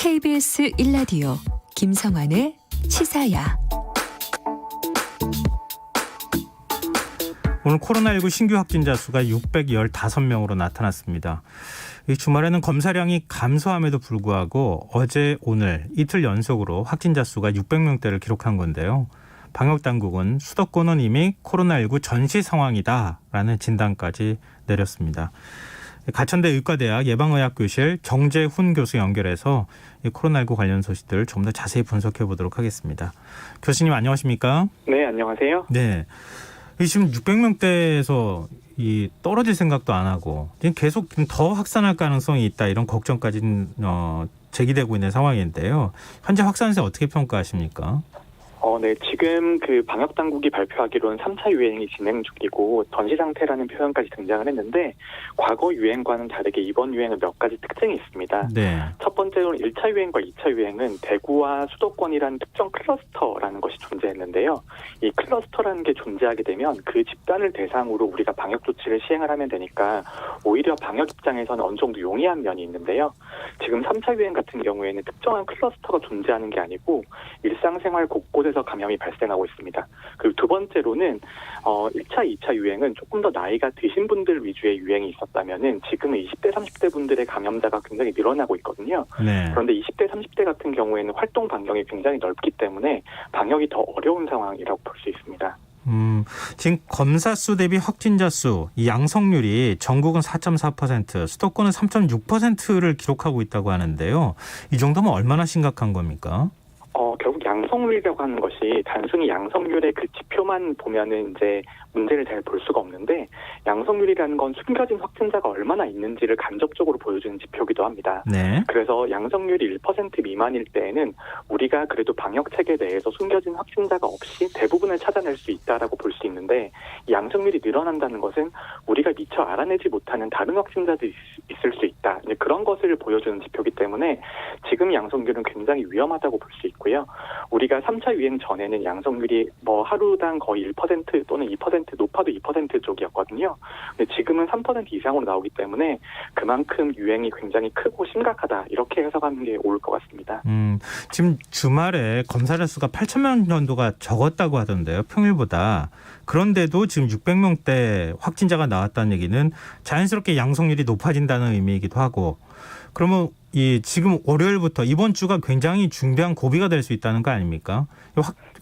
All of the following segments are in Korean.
KBS 1라디오 김성환의 시사야. 오늘 코로나19 신규 확진자 수가 615명으로 나타났습니다. 이 주말에는 검사량이 감소함에도 불구하고 어제 오늘 이틀 연속으로 확진자 수가 600명대를 기록한 건데요. 방역당국은 수도권은 이미 코로나19 전시 상황이다라는 진단까지 내렸습니다. 가천대 의과대학 예방의학교실 정재훈 교수 연결해서 이 코로나19 관련 소식들 좀 더 자세히 분석해 보도록 하겠습니다. 교수님 안녕하십니까? 네, 안녕하세요. 네. 지금 600명대에서 떨어질 생각도 안 하고 계속 더 확산할 가능성이 있다 이런 걱정까지 제기되고 있는 상황인데요. 현재 확산세 어떻게 평가하십니까? 네, 지금 그 방역 당국이 발표하기로는 3차 유행이 진행 중이고 전시 상태라는 표현까지 등장을 했는데 과거 유행과는 다르게 이번 유행은 몇 가지 특징이 있습니다. 네. 첫 번째로는 1차 유행과 2차 유행은 대구와 수도권이라는 특정 클러스터라는 것이 존재했는데요. 이 클러스터라는 게 존재하게 되면 그 집단을 대상으로 우리가 방역 조치를 시행을 하면 되니까 오히려 방역 입장에서는 어느 정도 용이한 면이 있는데요. 지금 3차 유행 같은 경우에는 특정한 클러스터가 존재하는 게 아니고 일상생활 곳곳에서 감염이 발생하고 있습니다. 그리고 두 번째로는 1차, 2차 유행은 조금 더 나이가 드신 분들 위주의 유행이 있었다면은 지금은 20대, 30대 분들의 감염자가 굉장히 늘어나고 있거든요. 네. 그런데 20대, 30대 같은 경우에는 활동 반경이 굉장히 넓기 때문에 방역이 더 어려운 상황이라고 볼 수 있습니다. 지금 검사 수 대비 확진자 수, 이 양성률이 전국은 4.4%, 수도권은 3.6%를 기록하고 있다고 하는데요. 이 정도면 얼마나 심각한 겁니까? 결국 양성률이라고 하는 것이 단순히 양성률의 그 지표만 보면은 이제 문제를 잘 볼 수가 없는데 양성률이라는 건 숨겨진 확진자가 얼마나 있는지를 간접적으로 보여주는 지표이기도 합니다. 네. 그래서 양성률이 1% 미만일 때에는 우리가 그래도 방역 체계 내에서 숨겨진 확진자가 없이 대부분을 찾아낼 수 있다라고 볼 수 있는데 이 양성률이 늘어난다는 것은 우리가 미처 알아내지 못하는 다른 확진자들이 있을 수 있다. 이제 그런 것을 보여주는 지표이기 때문에 지금 양성률은 굉장히 위험하다고 볼 수 있고요. 우리가 3차 유행 전에는 양성률이 하루당 거의 1% 또는 2% 높아도 2% 쪽이었거든요. 근데 지금은 3% 이상으로 나오기 때문에 그만큼 유행이 굉장히 크고 심각하다. 이렇게 해석하는 게 옳을 것 같습니다. 지금 주말에 검사자 수가 8,000명 정도가 적었다고 하던데요. 평일보다. 그런데도 지금 600명대 확진자가 나왔다는 얘기는 자연스럽게 양성률이 높아진다는 의미이기도 하고 그러면 지금 월요일부터 이번 주가 굉장히 중대한 고비가 될 수 있다는 거 아닙니까?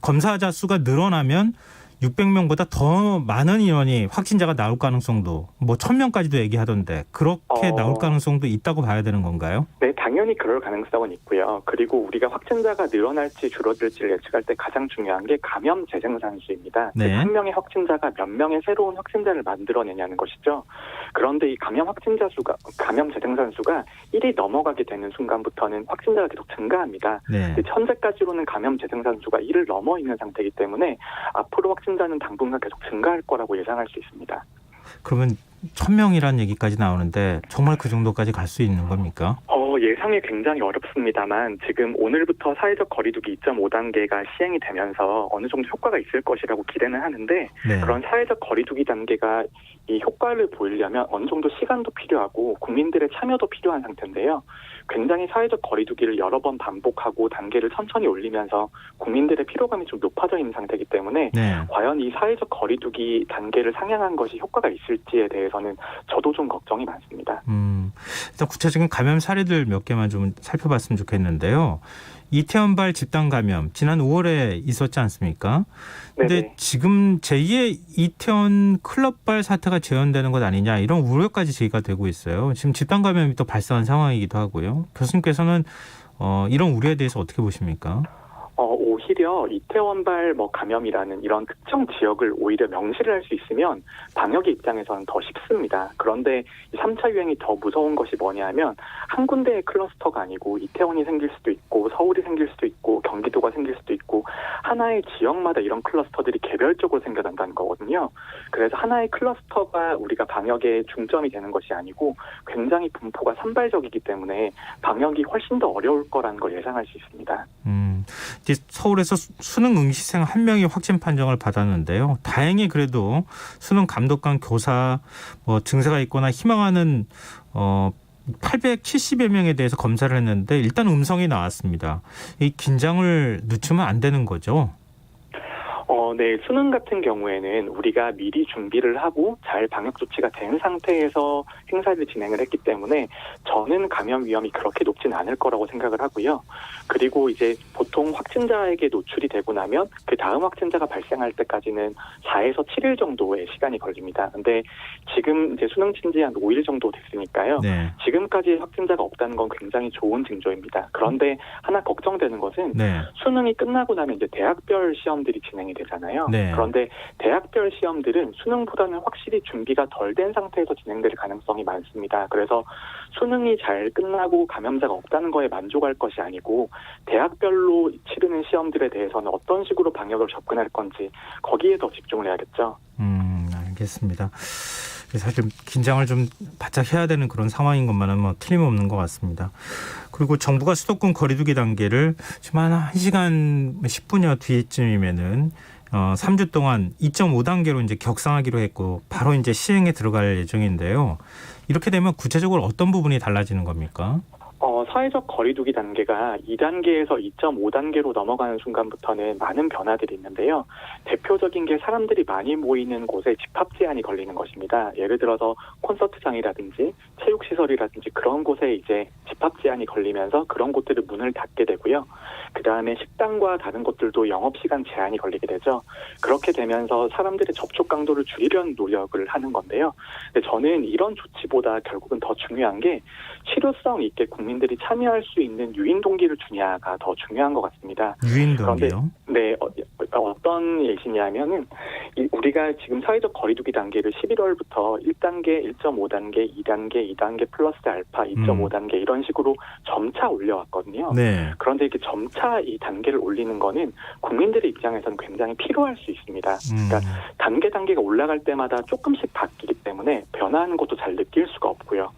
검사자 수가 늘어나면 600명보다 더 많은 인원이 확진자가 나올 가능성도 1,000명까지도 얘기하던데 그렇게 나올 가능성도 있다고 봐야 되는 건가요? 네, 당연히 그럴 가능성은 있고요. 그리고 우리가 확진자가 늘어날지 줄어들지를 예측할 때 가장 중요한 게 감염 재생산수입니다. 네. 한 명의 확진자가 몇 명의 새로운 확진자를 만들어내냐는 것이죠. 그런데 이 감염 재생산수가 1이 넘어가게 되는 순간부터는 확진자가 계속 증가합니다. 네. 현재까지로는 감염 재생산수가 1을 넘어 있는 상태이기 때문에 앞으로 확진자는 당분간 계속 증가할 거라고 예상할 수 있습니다. 그러면 1,000명이라는 얘기까지 나오는데 정말 그 정도까지 갈 수 있는 겁니까? 예상이 굉장히 어렵습니다만 지금 오늘부터 사회적 거리두기 2.5단계가 시행이 되면서 어느 정도 효과가 있을 것이라고 기대는 하는데 네. 그런 사회적 거리두기 단계가 이 효과를 보이려면 어느 정도 시간도 필요하고 국민들의 참여도 필요한 상태인데요. 굉장히 사회적 거리두기를 여러 번 반복하고 단계를 천천히 올리면서 국민들의 피로감이 좀 높아져 있는 상태이기 때문에 네. 과연 이 사회적 거리두기 단계를 상향한 것이 효과가 있을지에 대해서는 저도 좀 걱정이 많습니다. 일단 구체적인 감염 사례들 몇 개만 좀 살펴봤으면 좋겠는데요. 이태원발 집단 감염 지난 5월에 있었지 않습니까? 그런데 네네. 지금 제2의 이태원 클럽발 사태가 재현되는 것 아니냐 이런 우려까지 제기가 되고 있어요. 지금 집단 감염이 또 발생한 상황이기도 하고요. 교수님께서는 이런 우려에 대해서 어떻게 보십니까? 오히려 이태원발 감염이라는 이런 특정 지역을 오히려 명시를 할 수 있으면 방역의 입장에서는 더 쉽습니다. 그런데 이 3차 유행이 더 무서운 것이 뭐냐면 한 군데의 클러스터가 아니고 이태원이 생길 수도 있고 서울이 생길 수도 있고 경기도가 생길 수도 있고 하나의 지역마다 이런 클러스터들이 개별적으로 생겨난다는 거거든요. 그래서 하나의 클러스터가 우리가 방역의 중점이 되는 것이 아니고 굉장히 분포가 산발적이기 때문에 방역이 훨씬 더 어려울 거라는 걸 예상할 수 있습니다. 서울에서 수능 응시생 1명이 확진 판정을 받았는데요. 다행히 그래도 수능 감독관 교사 증세가 있거나 희망하는 870여 명에 대해서 검사를 했는데 일단 음성이 나왔습니다. 이 긴장을 늦추면 안 되는 거죠? 네. 수능 같은 경우에는 우리가 미리 준비를 하고 잘 방역 조치가 된 상태에서 행사를 진행을 했기 때문에 저는 감염 위험이 그렇게 높진 않을 거라고 생각을 하고요. 그리고 이제 보통 확진자에게 노출이 되고 나면 그 다음 확진자가 발생할 때까지는 4에서 7일 정도의 시간이 걸립니다. 근데 지금 이제 수능 친지 한 5일 정도 됐으니까요. 네. 지금까지 확진자가 없다는 건 굉장히 좋은 징조입니다. 그런데 하나 걱정되는 것은 네. 수능이 끝나고 나면 이제 대학별 시험들이 진행이 되잖아요. 네. 그런데 대학별 시험들은 수능보다는 확실히 준비가 덜 된 상태에서 진행될 가능성이 많습니다. 그래서 수능이 잘 끝나고 감염자가 없다는 거에 만족할 것이 아니고 대학별로 치르는 시험들에 대해서는 어떤 식으로 방역을 접근할 건지 거기에 더 집중을 해야겠죠. 알겠습니다. 사실 긴장을 좀 바짝 해야 되는 그런 상황인 것만은 뭐 틀림없는 것 같습니다. 그리고 정부가 수도권 거리두기 단계를 지금 한 1시간 10분여 뒤쯤이면은 3주 동안 2.5단계로 이제 격상하기로 했고 바로 이제 시행에 들어갈 예정인데요. 이렇게 되면 구체적으로 어떤 부분이 달라지는 겁니까? 사회적 거리두기 단계가 2단계에서 2.5단계로 넘어가는 순간부터는 많은 변화들이 있는데요. 대표적인 게 사람들이 많이 모이는 곳에 집합 제한이 걸리는 것입니다. 예를 들어서 콘서트장이라든지 체육시설이라든지 그런 곳에 이제 집합 제한이 걸리면서 그런 곳들을 문을 닫게 되고요. 그다음에 식당과 다른 곳들도 영업시간 제한이 걸리게 되죠. 그렇게 되면서 사람들의 접촉 강도를 줄이려는 노력을 하는 건데요. 근데 저는 이런 조치보다 결국은 더 중요한 게 실효성 있게 국민들이 참여할 수 있는 유인 동기를 주냐가 더 중요한 것 같습니다. 유인 동기요? 네, 어떤 예시냐면은 우리가 지금 사회적 거리두기 단계를 11월부터 1단계, 1.5단계, 2단계, 2단계 플러스 알파, 2.5단계 이런 식으로 점차 올려왔거든요. 네. 그런데 이렇게 점차 이 단계를 올리는 거는 국민들의 입장에서는 굉장히 필요할 수 있습니다. 그러니까 단계가 올라갈 때마다 조금씩 바뀌기 때문에 변화하는 것도 잘 느낄 수가 없고요.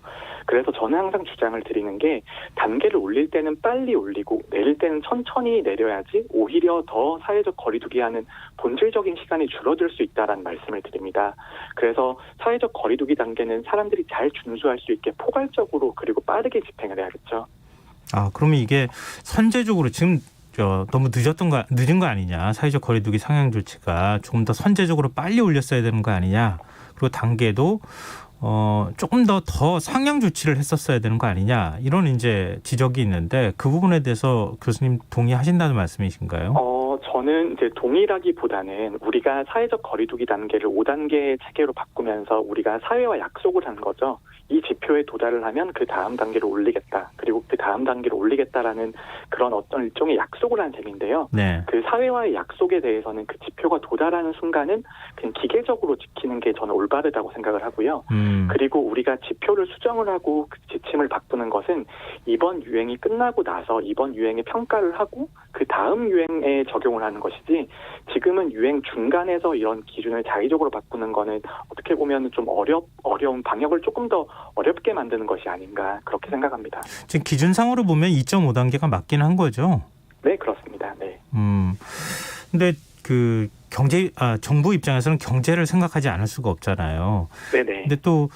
그래서 저는 항상 주장을 드리는 게 단계를 올릴 때는 빨리 올리고 내릴 때는 천천히 내려야지 오히려 더 사회적 거리두기 하는 본질적인 시간이 줄어들 수 있다라는 말씀을 드립니다. 그래서 사회적 거리두기 단계는 사람들이 잘 준수할 수 있게 포괄적으로 그리고 빠르게 집행을 해야겠죠. 그러면 이게 선제적으로 지금 너무 늦은 거 아니냐. 사회적 거리두기 상향 조치가 조금 더 선제적으로 빨리 올렸어야 되는 거 아니냐. 그리고 단계도 조금 더 상향 조치를 했었어야 되는 거 아니냐. 이런 이제 지적이 있는데 그 부분에 대해서 교수님 동의하신다는 말씀이신가요? 저는 이제 동의라기보다는 우리가 사회적 거리두기 단계를 5단계 체계로 바꾸면서 우리가 사회와 약속을 한 거죠. 이 지표에 도달을 하면 그 다음 단계로 올리겠다. 그리고 그 다음 단계로 올리겠다라는 그런 어떤 일종의 약속을 한 셈인데요. 네. 그 사회와의 약속에 대해서는 그 지표가 도달하는 순간은 그냥 기계적으로 지키는 게 저는 올바르다고 생각을 하고요. 그리고 우리가 지표를 수정을 하고 그 지침을 바꾸는 것은 이번 유행이 끝나고 나서 이번 유행의 평가를 하고 그 다음 유행에 적용을 하는 것이지 지금은 유행 중간에서 이런 기준을 자의적으로 바꾸는 거는 어떻게 보면 좀 어려운 방역을 조금 더 어렵게 만드는 것이 아닌가 그렇게 생각합니다. 지금 기준상으로 보면 2.5단계가 맞긴 한 거죠? 네, 그렇습니다. 네. 근데 정부 입장에서는 경제를 생각하지 않을 수가 없잖아요. 네네. 근데 또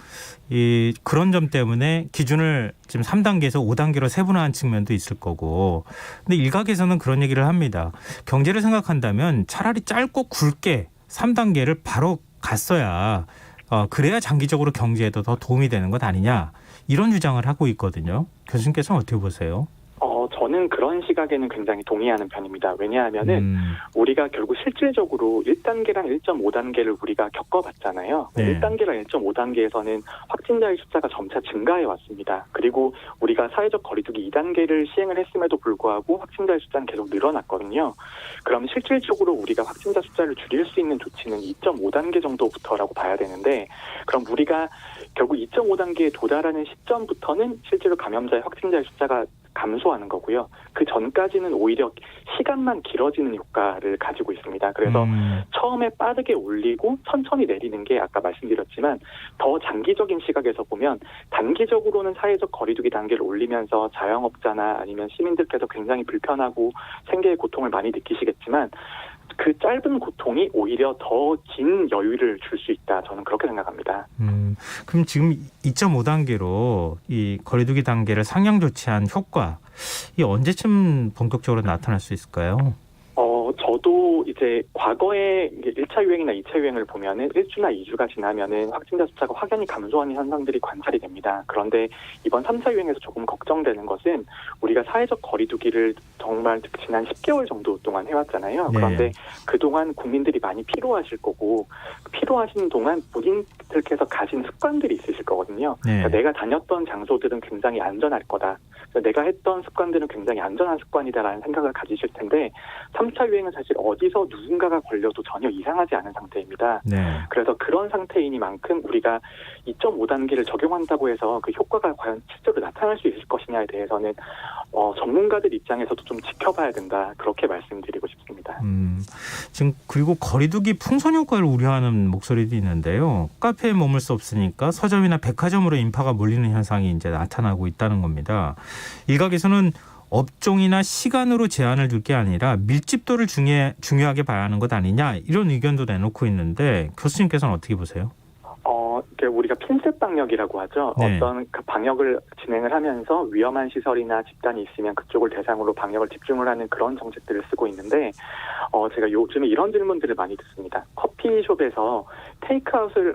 그런 점 때문에 기준을 지금 3단계에서 5단계로 세분화한 측면도 있을 거고. 근데 일각에서는 그런 얘기를 합니다. 경제를 생각한다면 차라리 짧고 굵게 3단계를 바로 갔어야 그래야 장기적으로 경제에도 더 도움이 되는 것 아니냐. 이런 주장을 하고 있거든요. 교수님께서는 어떻게 보세요? 저는 그런 시각에는 굉장히 동의하는 편입니다. 왜냐하면은 우리가 결국 실질적으로 1단계랑 1.5단계를 우리가 겪어봤잖아요. 네. 1단계랑 1.5단계에서는 확진자의 숫자가 점차 증가해 왔습니다. 그리고 우리가 사회적 거리두기 2단계를 시행을 했음에도 불구하고 확진자의 숫자는 계속 늘어났거든요. 그럼 실질적으로 우리가 확진자 숫자를 줄일 수 있는 조치는 2.5단계 정도부터라고 봐야 되는데 그럼 우리가 결국 2.5단계에 도달하는 시점부터는 실제로 감염자의 확진자의 숫자가 감소하는 거고요. 그 전까지는 오히려 시간만 길어지는 효과를 가지고 있습니다. 그래서 처음에 빠르게 올리고 천천히 내리는 게 아까 말씀드렸지만 더 장기적인 시각에서 보면 단기적으로는 사회적 거리두기 단계를 올리면서 자영업자나 아니면 시민들께서 굉장히 불편하고 생계의 고통을 많이 느끼시겠지만 그 짧은 고통이 오히려 더 긴 여유를 줄 수 있다. 저는 그렇게 생각합니다. 그럼 지금 2.5단계로 이 거리두기 단계를 상향 조치한 효과, 이 언제쯤 본격적으로 나타날 수 있을까요? 저도 이제 과거에 1차 유행이나 2차 유행을 보면은 1주나 2주가 지나면은 확진자 숫자가 확연히 감소하는 현상들이 관찰이 됩니다. 그런데 이번 3차 유행에서 조금 걱정되는 것은 우리가 사회적 거리두기를 정말 지난 10개월 정도 동안 해왔잖아요. 네. 그런데 그동안 국민들이 많이 피로하실 거고 피로하시는 동안 본인들께서 가진 습관들이 있으실 거거든요. 네. 그러니까 내가 다녔던 장소들은 굉장히 안전할 거다. 내가 했던 습관들은 굉장히 안전한 습관이다라는 생각을 가지실 텐데 3차 유행은 사실 어디서 누군가가 걸려도 전혀 이상하지 않은 상태입니다. 네. 그래서 그런 상태이니만큼 우리가 2.5단계를 적용한다고 해서 그 효과가 과연 실제로 나타날 수 있을 것이냐에 대해서는 전문가들 입장에서도 좀 지켜봐야 된다. 그렇게 말씀드리고 싶습니다. 지금 그리고 거리두기 풍선 효과를 우려하는 목소리도 있는데요. 카페에 머물 수 없으니까 서점이나 백화점으로 인파가 몰리는 현상이 이제 나타나고 있다는 겁니다. 일각에서는 업종이나 시간으로 제한을 둘 게 아니라 밀집도를 중요하게 봐야 하는 것 아니냐 이런 의견도 내놓고 있는데 교수님께서는 어떻게 보세요? 우리가 핀셋 방역이라고 하죠. 네. 어떤 그 방역을 진행을 하면서 위험한 시설이나 집단이 있으면 그쪽을 대상으로 방역을 집중을 하는 그런 정책들을 쓰고 있는데 제가 요즘에 이런 질문들을 많이 듣습니다. 커피숍에서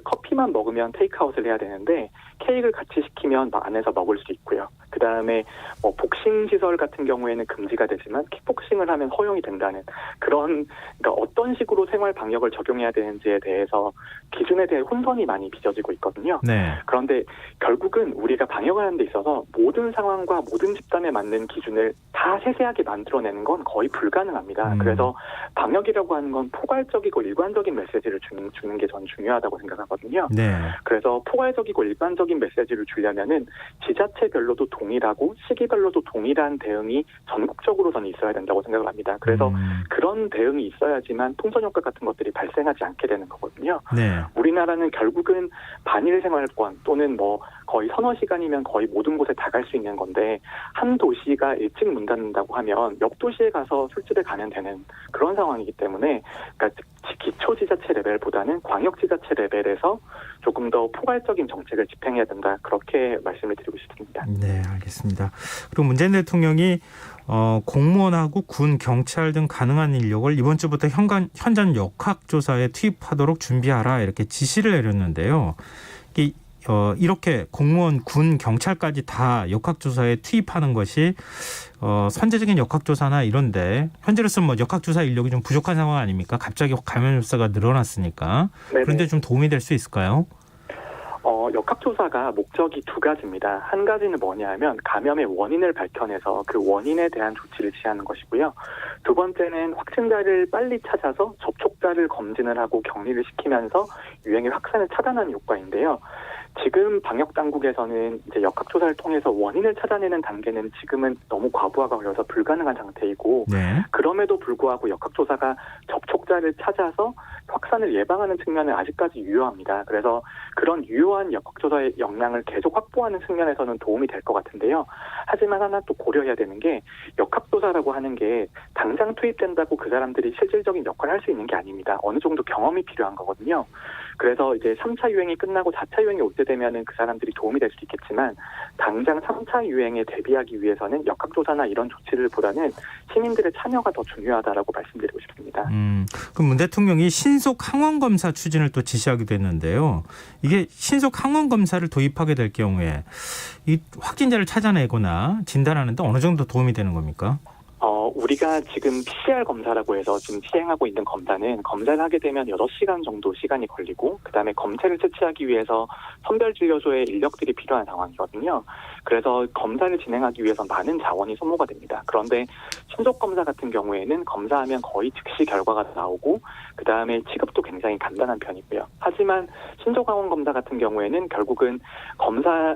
커피만 먹으면 테이크아웃을 해야 되는데 케이크를 같이 시키면 안에서 먹을 수 있고요. 그다음에 복싱 시설 같은 경우에는 금지가 되지만 킥복싱을 하면 허용이 된다는 그러니까 어떤 식으로 생활 방역을 적용해야 되는지에 대해서 기준에 대해 혼선이 많이 빚어지고 있거든요. 네. 그런데 결국은 우리가 방역을 하는 데 있어서 모든 상황과 모든 집단에 맞는 기준을 다 세세하게 만들어내는 건 거의 불가능합니다. 그래서 방역이라고 하는 건 포괄적이고 일관적인 메시지를 주는 게 전 중요하다고 생각하거든요. 네. 그래서 포괄적이고 일관적인 메시지를 주려면은 지자체별로도 동일하고 시기별로도 동일한 대응이 전국적으로 저는 있어야 된다고 생각을 합니다. 그래서 그런 대응이 있어야지만 풍선 효과 같은 것들이 발생하지 않게 되는 거거든요. 네. 우리나라는 결국은 반일 생활권 또는 거의 서너 시간이면 거의 모든 곳에 다 갈 수 있는 건데 한 도시가 일찍 문 닫는다고 하면 옆 도시에 가서 술집에 가면 되는 그런 상황이기 때문에 그러니까 기초지자체 레벨보다는 광역지자체 레벨에서 조금 더 포괄적인 정책을 집행해야 된다. 그렇게 말씀을 드리고 싶습니다. 네, 알겠습니다. 그리고 문재인 대통령이 공무원하고 군, 경찰 등 가능한 인력을 이번 주부터 현장 역학조사에 투입하도록 준비하라 이렇게 지시를 내렸는데요. 이렇게 공무원, 군, 경찰까지 다 역학조사에 투입하는 것이 선제적인 역학조사나 이런데 현재로서는 역학조사 인력이 좀 부족한 상황 아닙니까? 갑자기 감염자가 늘어났으니까. 네네. 그런데 좀 도움이 될 수 있을까요? 역학조사가 목적이 두 가지입니다. 한 가지는 뭐냐면 감염의 원인을 밝혀내서 그 원인에 대한 조치를 취하는 것이고요. 두 번째는 확진자를 빨리 찾아서 접촉자를 검진을 하고 격리를 시키면서 유행의 확산을 차단하는 효과인데요. 지금 방역 당국에서는 이제 역학조사를 통해서 원인을 찾아내는 단계는 지금은 너무 과부하가 걸려서 불가능한 상태이고 네. 그럼에도 불구하고 역학조사가 접촉자를 찾아서 확산을 예방하는 측면은 아직까지 유효합니다. 그래서 그런 유효한 역학조사의 역량을 계속 확보하는 측면에서는 도움이 될 것 같은데요. 하지만 하나 또 고려해야 되는 게 역학조사라고 하는 게 당장 투입된다고 그 사람들이 실질적인 역할을 할 수 있는 게 아닙니다. 어느 정도 경험이 필요한 거거든요. 그래서 이제 3차 유행이 끝나고 4차 유행이 올 때 되면은 그 사람들이 도움이 될 수 있겠지만 당장 3차 유행에 대비하기 위해서는 역학조사나 이런 조치를 보다는 시민들의 참여가 더 중요하다라고 말씀드리고 싶습니다. 그럼 문 대통령이 신속 항원 검사 추진을 또 지시하기도 했는데요. 이게 신속 항원 검사를 도입하게 될 경우에 이 확진자를 찾아내거나 진단하는 데 어느 정도 도움이 되는 겁니까? 우리가 지금 PCR 검사라고 해서 지금 시행하고 있는 검사는 검사를 하게 되면 6시간 정도 시간이 걸리고 그다음에 검체를 채취하기 위해서 선별진료소에 인력들이 필요한 상황이거든요. 그래서 검사를 진행하기 위해서 많은 자원이 소모가 됩니다. 그런데 신속검사 같은 경우에는 검사하면 거의 즉시 결과가 나오고 그다음에 취급도 굉장히 간단한 편이고요. 하지만 신속항원 검사 같은 경우에는 결국은 검사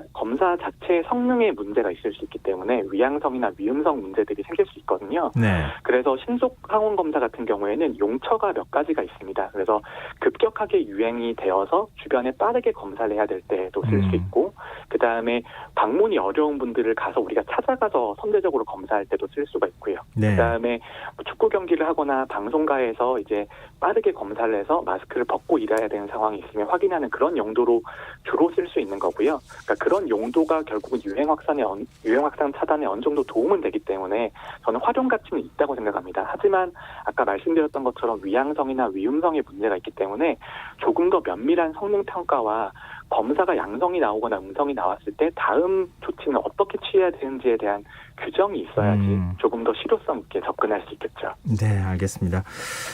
자체의 성능에 문제가 있을 수 있기 때문에 위양성이나 위음성 문제들이 생길 수 있거든요. 네. 그래서 신속항원 검사 같은 경우에는 용처가 몇 가지가 있습니다. 그래서 급격하게 유행이 되어서 주변에 빠르게 검사를 해야 될 때도 쓸 수 있고 그다음에 방문이 어려운 분들을 가서 우리가 찾아가서 선제적으로 검사할 때도 쓸 수가 있고요. 네. 그다음에 축구 경기를 하거나 방송가에서 이제 빠르게 검사를 해서 마스크를 벗고 일해야 되는 상황이 있으면 확인하는 그런 용도로 주로 쓸 수 있는 거고요. 그러니까 그런 용도가 결국은 유행 확산 차단에 어느 정도 도움은 되기 때문에 저는 활용 가치는 있다고 생각합니다. 하지만 아까 말씀드렸던 것처럼 위양성이나 위음성의 문제가 있기 때문에 조금 더 면밀한 성능 평가와 검사가 양성이 나오거나 음성이 나왔을 때 다음 조치는 어떻게 취해야 되는지에 대한 규정이 있어야지 조금 더 실효성 있게 접근할 수 있겠죠. 네, 알겠습니다.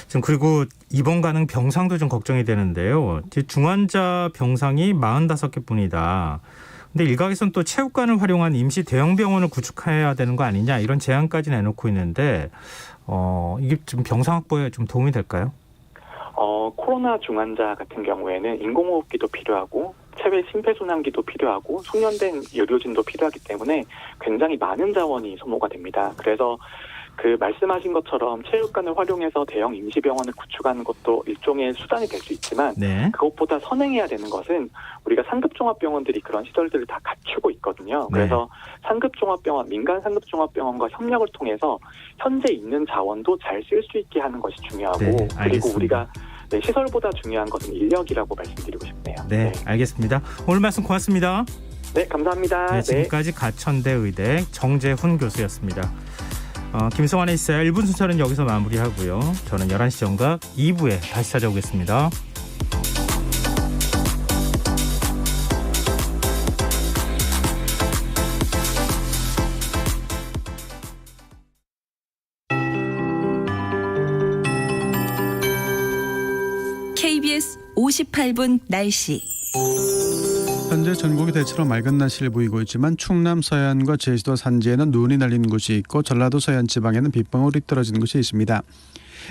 지금 그리고 입원 가능 병상도 좀 걱정이 되는데요. 이제 중환자 병상이 45개 뿐이다. 근데 일각에서는 또 체육관을 활용한 임시 대형 병원을 구축해야 되는 거 아니냐 이런 제안까지 내놓고 있는데 이게 좀 병상 확보에 좀 도움이 될까요? 코로나 중환자 같은 경우에는 인공호흡기도 필요하고 체외 심폐소생기도 필요하고 숙련된 의료진도 필요하기 때문에 굉장히 많은 자원이 소모가 됩니다. 그래서 그 말씀하신 것처럼 체육관을 활용해서 대형 임시병원을 구축하는 것도 일종의 수단이 될 수 있지만 네. 그것보다 선행해야 되는 것은 우리가 상급종합병원들이 그런 시설들을 다 갖추고 있거든요. 네. 그래서 상급종합병원, 민간 상급종합병원과 협력을 통해서 현재 있는 자원도 잘 쓸 수 있게 하는 것이 중요하고 네, 그리고 알겠습니다. 우리가 시설보다 중요한 것은 인력이라고 말씀드리고 싶네요. 네, 알겠습니다. 오늘 말씀 고맙습니다. 네, 감사합니다. 네, 지금까지 가천대 의대 정재훈 교수였습니다. 김성환의 시사야 1분 순서는 여기서 마무리하고요. 저는 11시 정각 2부에 다시 찾아오겠습니다. KBS 58분 날씨. 현재 전국이 대체로 맑은 날씨를 보이고 있지만 충남 서해안과 제주도 산지에는 눈이 날리는 곳이 있고 전라도 서해안 지방에는 빗방울이 떨어지는 곳이 있습니다.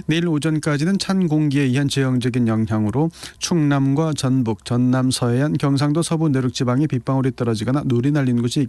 내일 오전까지는 찬 공기에 의한 제형적인 영향으로 충남과 전북, 전남 서해안, 경상도 서부 내륙 지방에 빗방울이 떨어지거나 눈이 날리는 곳이